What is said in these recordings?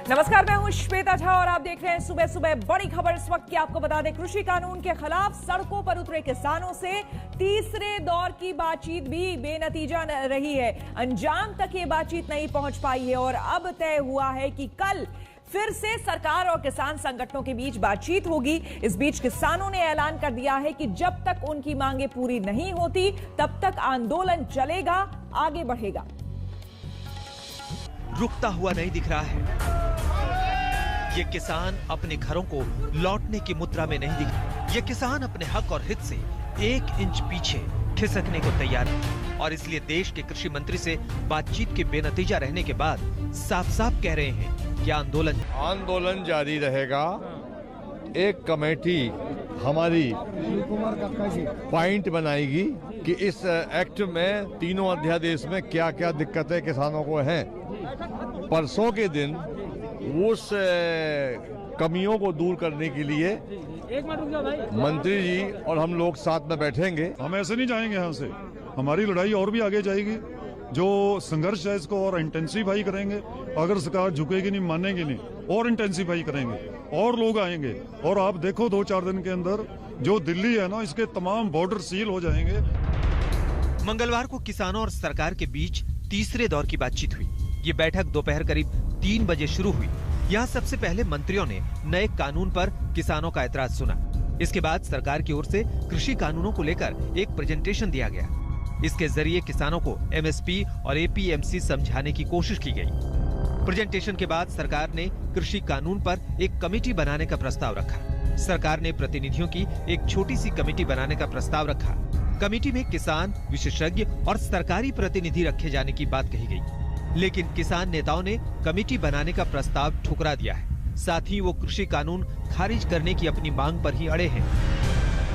नमस्कार, मैं हूं श्वेता झा और आप देख रहे हैं सुबह सुबह बड़ी खबर। इस वक्त की आपको बता दें, कृषि कानून के खिलाफ सड़कों पर उतरे किसानों से तीसरे दौर की बातचीत भी बेनतीजा रही है। अंजाम तक ये बातचीत नहीं पहुंच पाई है और अब तय हुआ है कि कल फिर से सरकार और किसान संगठनों के बीच बातचीत होगी। इस बीच किसानों ने ऐलान कर दिया है कि जब तक उनकी मांगे पूरी नहीं होती तब तक आंदोलन चलेगा, आगे बढ़ेगा। रुकता हुआ नहीं दिख रहा है। ये किसान अपने घरों को लौटने की मुद्रा में नहीं दिख। ये किसान अपने हक और हित से 1 इंच पीछे खिसकने को तैयार है और इसलिए देश के कृषि मंत्री से बातचीत के बेनतीजा रहने के बाद साफ साफ कह रहे हैं कि आंदोलन जारी रहेगा। एक कमेटी हमारी पॉइंट बनाएगी कि इस एक्ट में तीनों अध्यादेश में क्या क्या दिक्कतें किसानों को हैं। परसों के दिन उस कमियों को दूर करने के लिए मंत्री जी और हम लोग साथ में बैठेंगे। हम ऐसे नहीं जाएंगे यहाँ से, हमारी लड़ाई और भी आगे जाएगी। जो संघर्ष है इसको और इंटेंसिफाई करेंगे। अगर सरकार झुकेगी नहीं, मानेगी नहीं, और इंटेंसिफाई करेंगे और लोग आएंगे। और आप देखो 2-4 दिन के अंदर जो दिल्ली है ना, इसके तमाम बॉर्डर सील हो जाएंगे। मंगलवार को किसानों और सरकार के बीच तीसरे दौर की बातचीत हुई। ये बैठक दोपहर करीब 3 बजे शुरू हुई। यहाँ सबसे पहले मंत्रियों ने नए कानून पर किसानों का एतराज सुना। इसके बाद सरकार की ओर से कृषि कानूनों को लेकर एक प्रेजेंटेशन दिया गया। इसके जरिए किसानों को एमएसपी और एपीएमसी समझाने की कोशिश की गई। प्रेजेंटेशन के बाद सरकार ने कृषि कानून पर एक कमेटी बनाने का प्रस्ताव रखा। सरकार ने प्रतिनिधियों की एक छोटी सी कमेटी बनाने का प्रस्ताव रखा। कमेटी में किसान, विशेषज्ञ और सरकारी प्रतिनिधि रखे जाने की बात कही गई, लेकिन किसान नेताओं ने कमेटी बनाने का प्रस्ताव ठुकरा दिया है। साथ ही वो कृषि कानून खारिज करने की अपनी मांग पर ही अड़े हैं।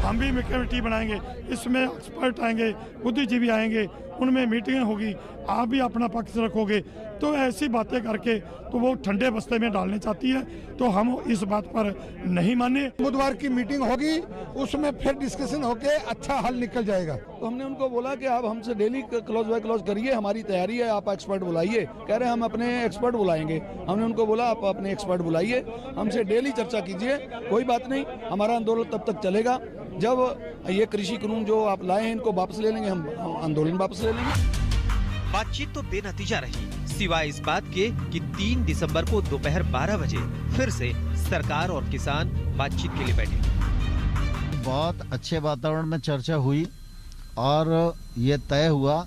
हम भी कमेटी बनाएंगे, इसमें एक्सपर्ट आएंगे, बुद्धिजीवी आएंगे, उनमें मीटिंग होगी, आप भी अपना पक्ष रखोगे। तो ऐसी बातें करके तो वो ठंडे बस्ते में डालने चाहती है, तो हम इस बात पर नहीं माने। बुधवार की मीटिंग होगी, उसमें फिर डिस्कशन होके अच्छा हल निकल जाएगा। तो हमने उनको बोला कि आप हमसे डेली क्लोज बाय क्लोज करिए, हमारी तैयारी है, आप एक्सपर्ट बुलाइए। कह रहे हैं हम अपने एक्सपर्ट बुलाएंगे। हमने उनको बोला आप अपने एक्सपर्ट बुलाइए, हमसे डेली चर्चा कीजिए, कोई बात नहीं, हमारा आंदोलन तब तक चलेगा जब ये कृषि कानून जो आप लाए हैं इनको वापस ले लेंगे, हम आंदोलन वापस ले लेंगे। बातचीत तो बेनतीजा रही, सिवाय इस बात के कि 3 दिसंबर को दोपहर 12 बजे फिर से सरकार और किसान बातचीत के लिए बैठे। बहुत अच्छे वातावरण में चर्चा हुई और ये तय हुआ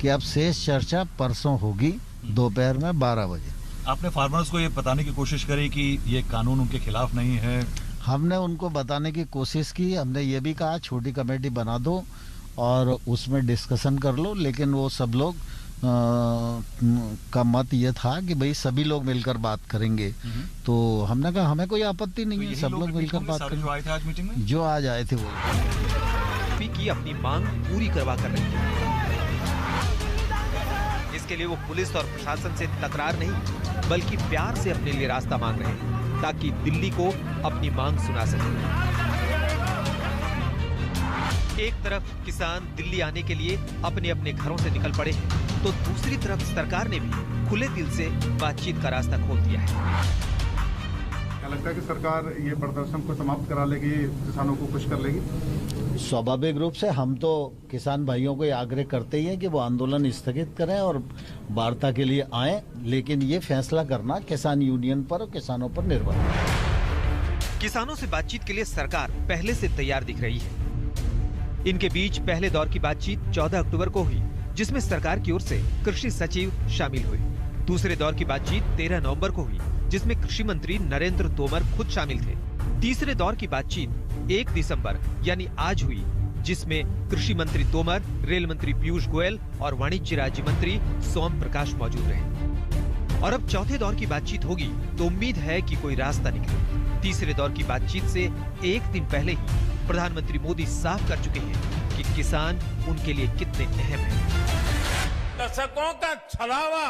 कि अब शेष चर्चा परसों होगी दोपहर में 12 बजे। आपने फार्मर्स को ये बताने की कोशिश करी कि ये कानून उनके खिलाफ नहीं है? हमने उनको बताने की कोशिश की। हमने ये भी कहा छोटी कमेटी बना दो और उसमें डिस्कशन कर लो, लेकिन वो सब लोग का मत ये था कि भाई सभी लोग मिलकर बात करेंगे। तो हमने कहा हमें कोई आपत्ति नहीं है, सब लोग मिलकर बात करेंगे। जो आए थे आज मीटिंग में, जो आज आए थे वो की अपनी मांग पूरी करवा कर रही है। इसके लिए वो पुलिस और प्रशासन से तकरार नहीं बल्कि प्यार से अपने लिए रास्ता मांग रहे हैं ताकि दिल्ली को अपनी मांग सुना सके। एक तरफ किसान दिल्ली आने के लिए अपने अपने घरों से निकल पड़े हैं, तो दूसरी तरफ सरकार ने भी खुले दिल से बातचीत का रास्ता खोल दिया है। क्या लगता है कि सरकार ये प्रदर्शन को समाप्त करा लेगी, किसानों को खुश कर लेगी? स्वाभाविक रूप से हम तो किसान भाइयों को आग्रह करते ही हैं कि वो आंदोलन स्थगित करें और वार्ता के लिए आएं, लेकिन ये फैसला करना किसान यूनियन पर और किसानों पर निर्भर है। किसानों से बातचीत के लिए सरकार पहले से तैयार दिख रही है। इनके बीच पहले दौर की बातचीत 14 अक्टूबर को हुई, जिसमें सरकार की ओर से कृषि सचिव शामिल हुए। दूसरे दौर की बातचीत 13 नवंबर को हुई, जिसमें कृषि मंत्री नरेंद्र तोमर खुद शामिल थे। तीसरे दौर की बातचीत 1 दिसंबर यानी आज हुई, जिसमें कृषि मंत्री तोमर, रेल मंत्री पीयूष गोयल और वाणिज्य राज्य मंत्री सोम प्रकाश मौजूद रहे। और अब चौथे दौर की बातचीत होगी तो उम्मीद है कि कोई रास्ता निकले। तीसरे दौर की बातचीत से 1 दिन पहले ही प्रधानमंत्री मोदी साफ कर चुके हैं कि किसान उनके लिए कितने अहम हैं। दशकों का छलावा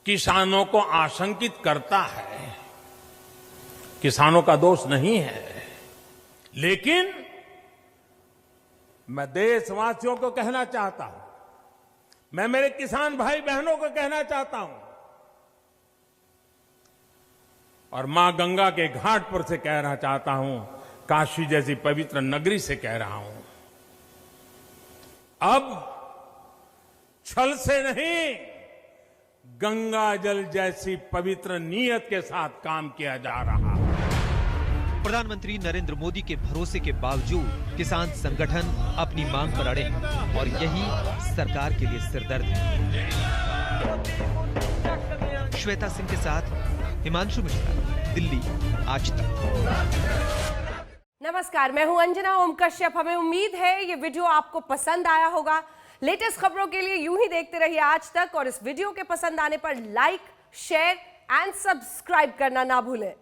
किसानों को आशंकित करता है, किसानों का दोष नहीं है, लेकिन मैं देशवासियों को कहना चाहता हूं, मैं मेरे किसान भाई बहनों को कहना चाहता हूं और मां गंगा के घाट पर से कहना चाहता हूं, काशी जैसी पवित्र नगरी से कह रहा हूं, अब छल से नहीं, गंगा जल जैसी पवित्र नीयत के साथ काम किया जा रहा है। प्रधानमंत्री नरेंद्र मोदी के भरोसे के बावजूद किसान संगठन अपनी मांग पर अड़े हैं और यही सरकार के लिए सिरदर्द है। श्वेता सिंह के साथ हिमांशु मिश्रा, दिल्ली, आज तक। नमस्कार, मैं हूं अंजना ओम कश्यप। हमें उम्मीद है ये वीडियो आपको पसंद आया होगा। लेटेस्ट खबरों के लिए यूं ही देखते रहिए आज तक और इस वीडियो के पसंद आने पर लाइक, शेयर एंड सब्सक्राइब करना ना भूलें।